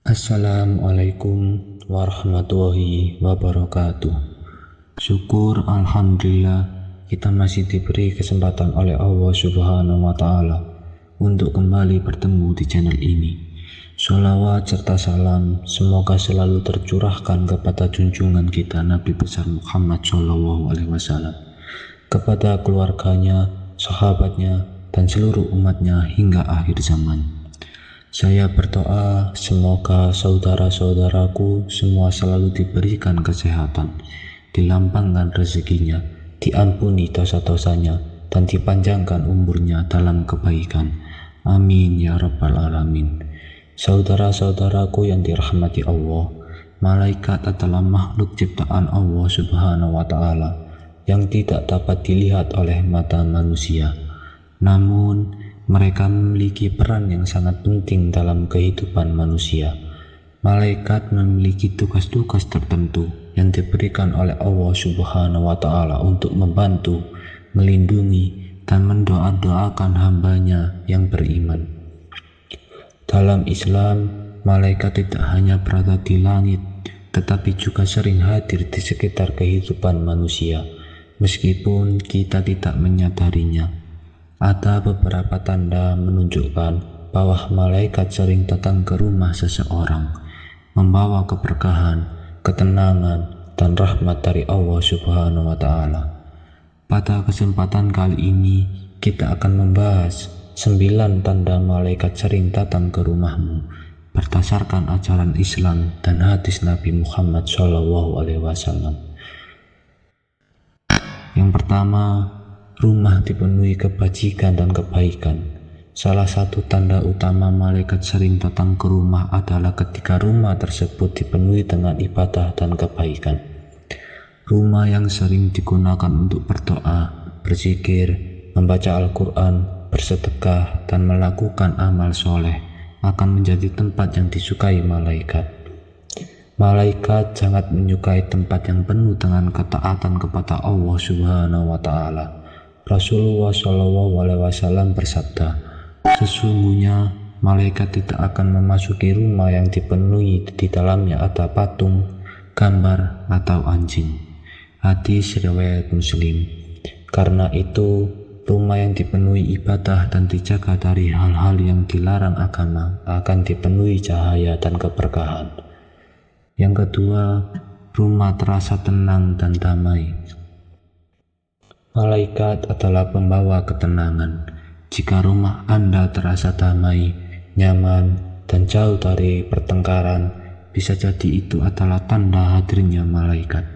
Assalamualaikum warahmatullahi wabarakatuh. Syukur Alhamdulillah kita masih diberi kesempatan oleh Allah Subhanahu wa Ta'ala untuk kembali bertemu di channel ini. Sholawat serta salam semoga selalu tercurahkan kepada junjungan kita Nabi besar Muhammad Shallallahu Alaihi Wasallam, kepada keluarganya, sahabatnya, dan seluruh umatnya hingga akhir zaman. Saya berdoa semoga saudara-saudaraku semua selalu diberikan kesehatan, dilapangkan rezekinya, diampuni dosa-dosanya, dan dipanjangkan umurnya dalam kebaikan. Amin ya rabbal alamin. Saudara-saudaraku yang dirahmati Allah, malaikat adalah makhluk ciptaan Allah Subhanahu wa Ta'ala yang tidak dapat dilihat oleh mata manusia. Namun mereka memiliki peran yang sangat penting dalam kehidupan manusia. Malaikat memiliki tugas-tugas tertentu yang diberikan oleh Allah Subhanahu wa Ta'ala untuk membantu, melindungi, dan mendoa-doakan hambanya yang beriman. Dalam Islam, malaikat tidak hanya berada di langit, tetapi juga sering hadir di sekitar kehidupan manusia, meskipun kita tidak menyadarinya. Ada beberapa tanda menunjukkan bahwa malaikat sering datang ke rumah seseorang, membawa keberkahan, ketenangan, dan rahmat dari Allah Subhanahu wa Ta'ala. Pada kesempatan kali ini, kita akan membahas 9 tanda malaikat sering datang ke rumahmu berdasarkan ajaran Islam dan hadis Nabi Muhammad Shallallahu Alaihi Wasallam. Yang pertama, rumah dipenuhi kebajikan dan kebaikan. Salah satu tanda utama malaikat sering datang ke rumah adalah ketika rumah tersebut dipenuhi dengan ibadah dan kebaikan. Rumah yang sering digunakan untuk berdoa, berzikir, membaca Al-Quran, bersedekah, dan melakukan amal soleh akan menjadi tempat yang disukai malaikat. Malaikat sangat menyukai tempat yang penuh dengan ketaatan kepada Allah Subhanahu wa Ta'ala. Rasulullah Shallallahu Alaihi Wasallam bersabda, sesungguhnya malaikat tidak akan memasuki rumah yang dipenuhi di dalamnya ada patung, gambar, atau anjing. Hadis riwayat Muslim. Karena itu, rumah yang dipenuhi ibadah dan dijaga dari hal-hal yang dilarang agama akan dipenuhi cahaya dan keberkahan. Yang kedua, rumah terasa tenang dan damai. Malaikat adalah pembawa ketenangan. Jika rumah Anda terasa damai, nyaman, dan jauh dari pertengkaran, bisa jadi itu adalah tanda hadirnya malaikat.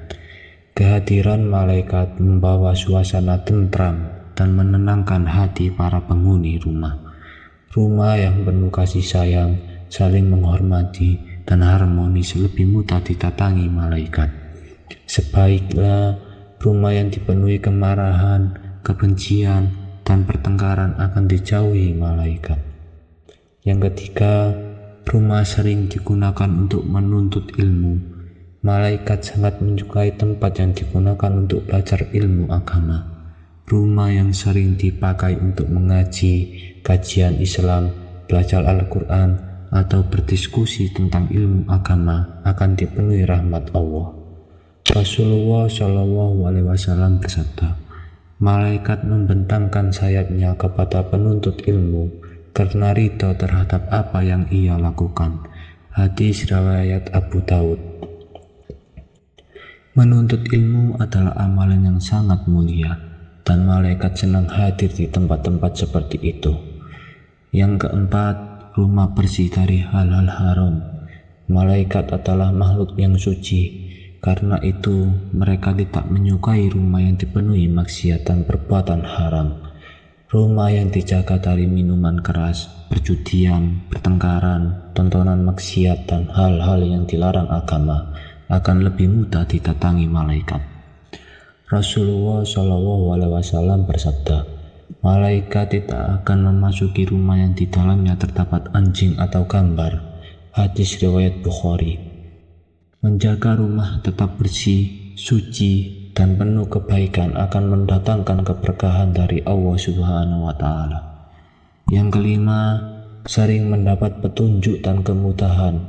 Kehadiran malaikat membawa suasana tentram dan menenangkan hati para penghuni rumah. Rumah yang penuh kasih sayang, saling menghormati, dan harmonis lebih mudah didatangi malaikat. Sebaiknya rumah yang dipenuhi kemarahan, kebencian, dan pertengkaran akan dijauhi malaikat. Yang ketiga, rumah sering digunakan untuk menuntut ilmu. Malaikat sangat menyukai tempat yang digunakan untuk belajar ilmu agama. Rumah yang sering dipakai untuk mengaji, kajian Islam, belajar Al-Quran, atau berdiskusi tentang ilmu agama akan dipenuhi rahmat Allah. Rasulullah Shallallahu Alaihi Wasallam bersabda, malaikat membentangkan sayapnya kepada penuntut ilmu karena ridho terhadap apa yang ia lakukan. Hadis riwayat Abu Daud. Menuntut ilmu adalah amalan yang sangat mulia, dan malaikat senang hadir di tempat-tempat seperti itu. Yang keempat, rumah bersih dari hal-hal haram. Malaikat adalah makhluk yang suci. Karena itu, mereka tidak menyukai rumah yang dipenuhi maksiat dan perbuatan haram. Rumah yang dijaga dari minuman keras, perjudian, pertengkaran, tontonan maksiat, dan hal-hal yang dilarang agama akan lebih mudah didatangi malaikat. Rasulullah Shallallahu Alaihi Wasallam bersabda, malaikat tidak akan memasuki rumah yang di dalamnya terdapat anjing atau gambar. Hadis riwayat Bukhari. Menjaga rumah tetap bersih, suci, dan penuh kebaikan akan mendatangkan keberkahan dari Allah Subhanahu wa Ta'ala. Yang kelima, sering mendapat petunjuk dan kemudahan.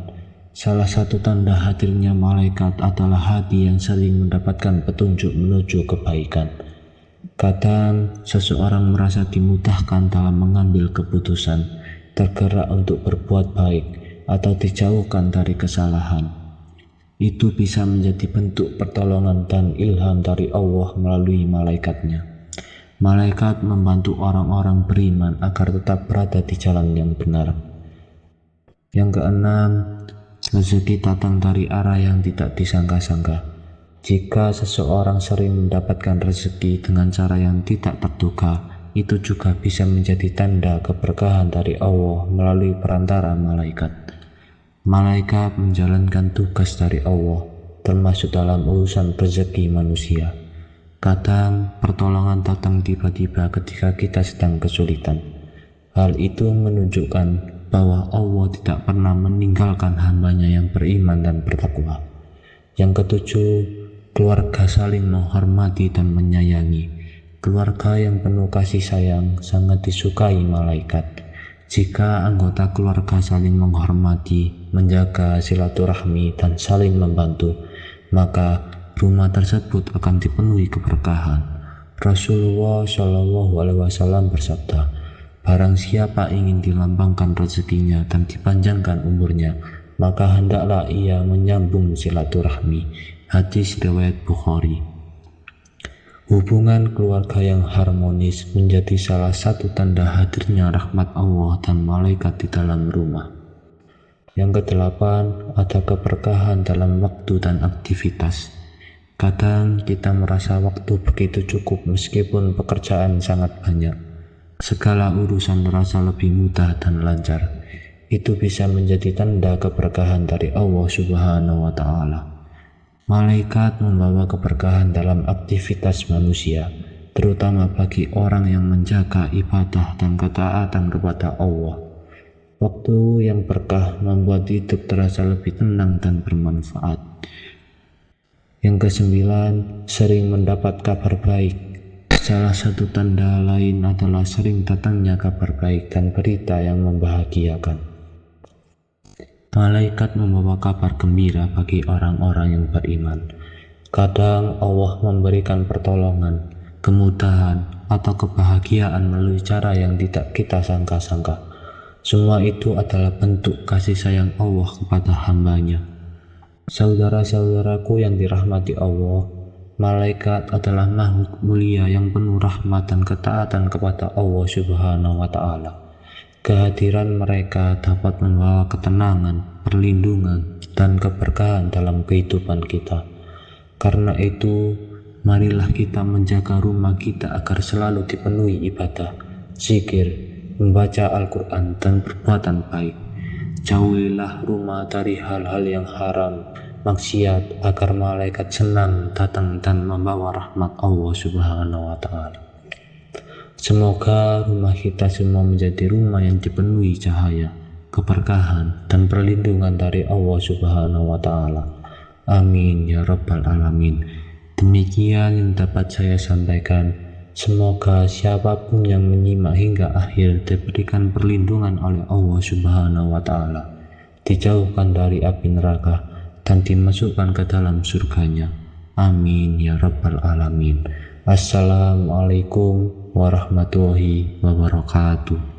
Salah satu tanda hadirnya malaikat adalah hati yang sering mendapatkan petunjuk menuju kebaikan. Kadang seseorang merasa dimudahkan dalam mengambil keputusan, tergerak untuk berbuat baik, atau dijauhkan dari kesalahan. Itu bisa menjadi bentuk pertolongan dan ilham dari Allah melalui malaikatnya. Malaikat membantu orang-orang beriman agar tetap berada di jalan yang benar. Yang keenam, rezeki datang dari arah yang tidak disangka-sangka. Jika seseorang sering mendapatkan rezeki dengan cara yang tidak terduga, itu juga bisa menjadi tanda keberkahan dari Allah melalui perantara malaikat. Malaikat menjalankan tugas dari Allah, termasuk dalam urusan rezeki manusia. Kadang pertolongan datang tiba-tiba ketika kita sedang kesulitan. Hal itu menunjukkan bahwa Allah tidak pernah meninggalkan hambanya yang beriman dan bertakwa. Yang ketujuh, keluarga saling menghormati dan menyayangi. Keluarga yang penuh kasih sayang sangat disukai malaikat. Jika anggota keluarga saling menghormati, menjaga silaturahmi, dan saling membantu, maka rumah tersebut akan dipenuhi keberkahan. Rasulullah Shallallahu Alaihi Wasallam bersabda, barang siapa ingin dilambangkan rezekinya dan dipanjangkan umurnya, maka hendaklah ia menyambung silaturahmi. Hadis riwayat Bukhari. Hubungan keluarga yang harmonis menjadi salah satu tanda hadirnya rahmat Allah dan malaikat di dalam rumah. Yang kedelapan, ada keberkahan dalam waktu dan aktivitas. Kadang kita merasa waktu begitu cukup meskipun pekerjaan sangat banyak. Segala urusan terasa lebih mudah dan lancar. Itu bisa menjadi tanda keberkahan dari Allah Subhanahu wa Ta'ala. Malaikat membawa keberkahan dalam aktivitas manusia, terutama bagi orang yang menjaga ibadah dan ketaatan kepada Allah. Waktu yang berkah membuat hidup terasa lebih tenang dan bermanfaat. Yang kesembilan, sering mendapat kabar baik. Salah satu tanda lain adalah sering datangnya kabar baik dan berita yang membahagiakan. Malaikat membawa kabar gembira bagi orang-orang yang beriman. Kadang Allah memberikan pertolongan, kemudahan, atau kebahagiaan melalui cara yang tidak kita sangka-sangka. Semua itu adalah bentuk kasih sayang Allah kepada hambanya. Saudara-saudaraku yang dirahmati Allah, malaikat adalah makhluk mulia yang penuh rahmat dan ketaatan kepada Allah Subhanahu wa Ta'ala. Kehadiran mereka dapat membawa ketenangan, perlindungan, dan keberkahan dalam kehidupan kita. Karena itu, marilah kita menjaga rumah kita agar selalu dipenuhi ibadah, zikir, membaca Al-Quran, dan perbuatan baik. Jauhilah rumah dari hal-hal yang haram, maksiat, agar malaikat senang datang dan membawa rahmat Allah Subhanahu wa Ta'ala. Semoga rumah kita semua menjadi rumah yang dipenuhi cahaya, keberkahan, dan perlindungan dari Allah Subhanahu wa Ta'ala. Amin ya Rabbal Alamin. Demikian yang dapat saya sampaikan. Semoga siapapun yang menyimak hingga akhir diberikan perlindungan oleh Allah Subhanahu wa Ta'ala, dijauhkan dari api neraka, dan dimasukkan ke dalam surganya. Amin ya Rabbal Alamin. Assalamualaikum warahmatullahi wabarakatuh.